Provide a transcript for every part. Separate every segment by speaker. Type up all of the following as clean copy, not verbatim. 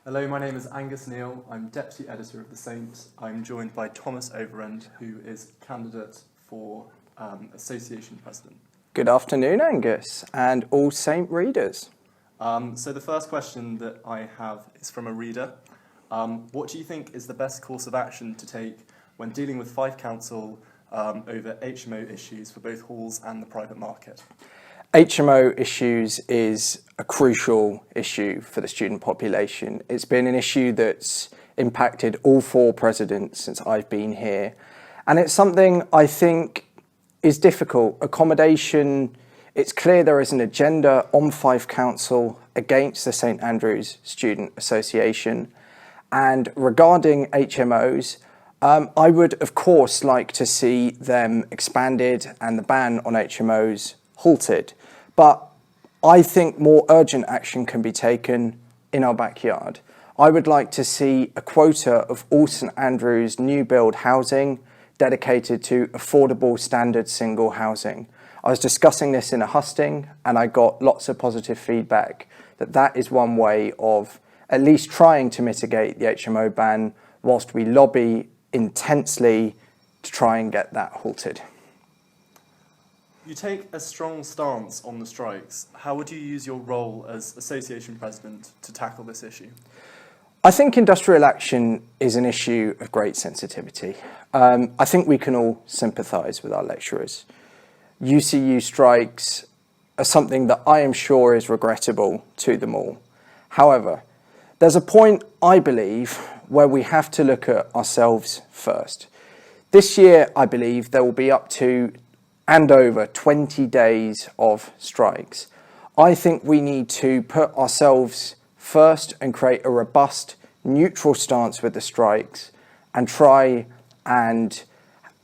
Speaker 1: Hello, my name is Angus Neal. I'm Deputy Editor of The Saint. I'm joined by Thomas Overend, who is candidate for Association President.
Speaker 2: Good afternoon, Angus, and all Saint readers.
Speaker 1: So the first question that I have is from a reader. What do you think is the best course of action to take when dealing with Fife Council over HMO issues for both halls and the private market?
Speaker 2: HMO issues is a crucial issue for the student population. It's been an issue that's impacted all four presidents since I've been here. And it's something I think is difficult. Accommodation, it's clear there is an agenda on Fife Council against the St Andrews Student Association. And regarding HMOs, I would of course like to see them expanded and the ban on HMOs halted. But I think more urgent action can be taken in our backyard. I would like to see a quota of all St Andrews new build housing dedicated to affordable standard single housing. I was discussing this in a husting and I got lots of positive feedback that that is one way of at least trying to mitigate the HMO ban whilst we lobby intensely to try and get that halted.
Speaker 1: You take a strong stance on the strikes. How would you use your role as Association President to tackle this issue?
Speaker 2: I think industrial action is an issue of great sensitivity. I think we can all sympathise with our lecturers. UCU strikes are something that I am sure is regrettable to them all. However, there's a point, I believe, where we have to look at ourselves first. This year, I believe, there will be up to and over 20 days of strikes. I think we need to put ourselves first and create a robust, neutral stance with the strikes and try and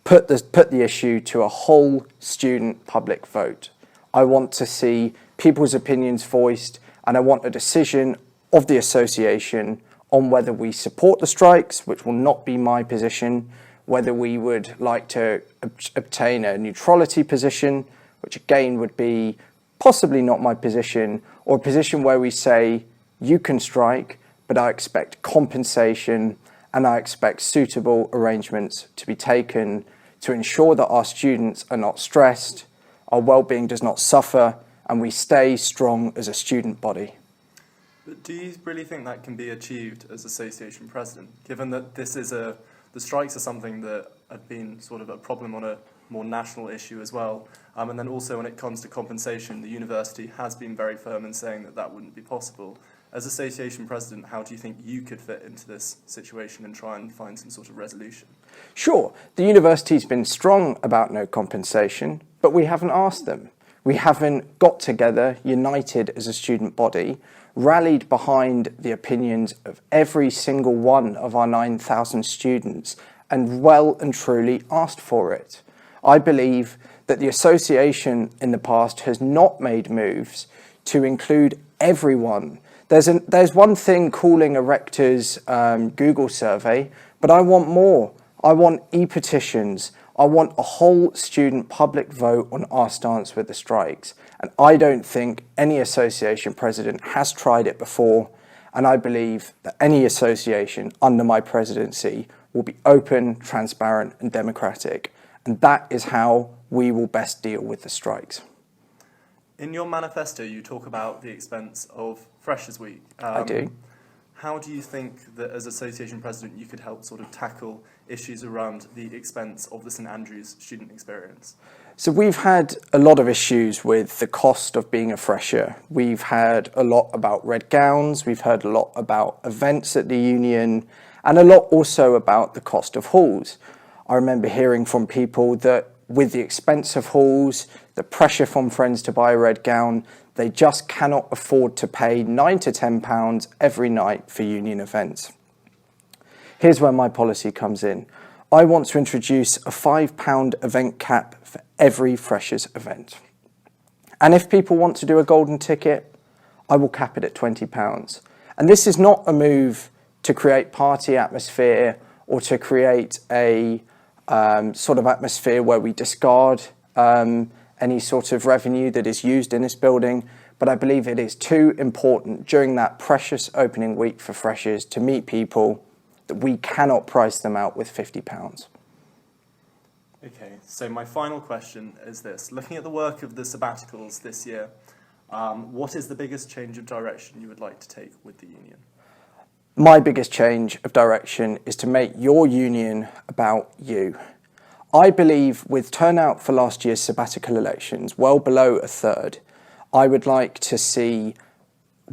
Speaker 2: put the issue to a whole student public vote. I want to see people's opinions voiced and I want a decision of the association on whether we support the strikes, which will not be my position, whether we would like to obtain a neutrality position, which again would be possibly not my position, or a position where we say, you can strike, but I expect compensation and I expect suitable arrangements to be taken to ensure that our students are not stressed, our well-being does not suffer, and we stay strong as a student body.
Speaker 1: But do you really think that can be achieved as Association President, given that the strikes are something that have been sort of a problem on a more national issue as well. And then also when it comes to compensation, the university has been very firm in saying that that wouldn't be possible. As Association President, how do you think you could fit into this situation and try and find some sort of resolution?
Speaker 2: Sure, the university's been strong about no compensation, but we haven't asked them. We haven't got together, united as a student body, rallied behind the opinions of every single one of our 9,000 students and well and truly asked for it. I believe that the association in the past has not made moves to include everyone. There's one thing calling a rector's Google survey, but I want more. I want e-petitions. I want a whole student public vote on our stance with the strikes. And I don't think any association president has tried it before. And I believe that any association under my presidency will be open, transparent and democratic. And that is how we will best deal with the strikes.
Speaker 1: In your manifesto, you talk about the expense of Freshers' Week.
Speaker 2: I do.
Speaker 1: How do you think that as Association President you could help sort of tackle issues around the expense of the St Andrews student experience?
Speaker 2: So we've had a lot of issues with the cost of being a fresher. We've had a lot about red gowns, we've heard a lot about events at the union, and a lot also about the cost of halls. I remember hearing from people that with the expense of halls, the pressure from friends to buy a red gown, they just cannot afford to pay £9 to £10 every night for union events. Here's where my policy comes in. I want to introduce a £5 event cap for every freshers event. And if people want to do a golden ticket, I will cap it at £20. And this is not a move to create party atmosphere or to create a sort of atmosphere where we discard any sort of revenue that is used in this building, but I believe it is too important during that precious opening week for freshers to meet people that we cannot price them out with £50.
Speaker 1: Okay, so my final question is this. Looking at the work of the sabbaticals this year, what is the biggest change of direction you would like to take with the union?
Speaker 2: My biggest change of direction is to make your union about you. I believe with turnout for last year's sabbatical elections well below a third, I would like to see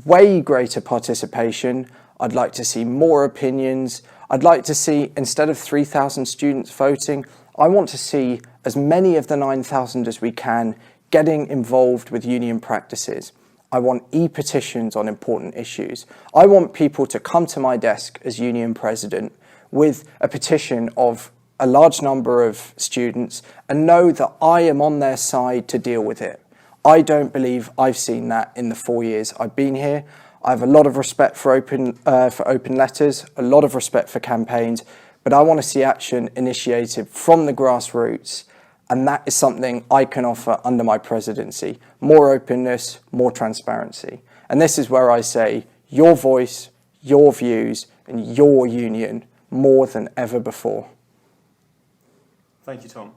Speaker 2: way greater participation. I'd like to see more opinions. I'd like to see, instead of 3,000 students voting, I want to see as many of the 9,000 as we can getting involved with union practices. I want e-petitions on important issues. I want people to come to my desk as union president with a petition of a large number of students and know that I am on their side to deal with it. I don't believe I've seen that in the 4 years I've been here. I have a lot of respect for open letters, a lot of respect for campaigns, but I want to see action initiated from the grassroots, and that is something I can offer under my presidency. More openness, more transparency. And this is where I say your voice, your views, and your union more than ever before.
Speaker 1: Thank you, Tom.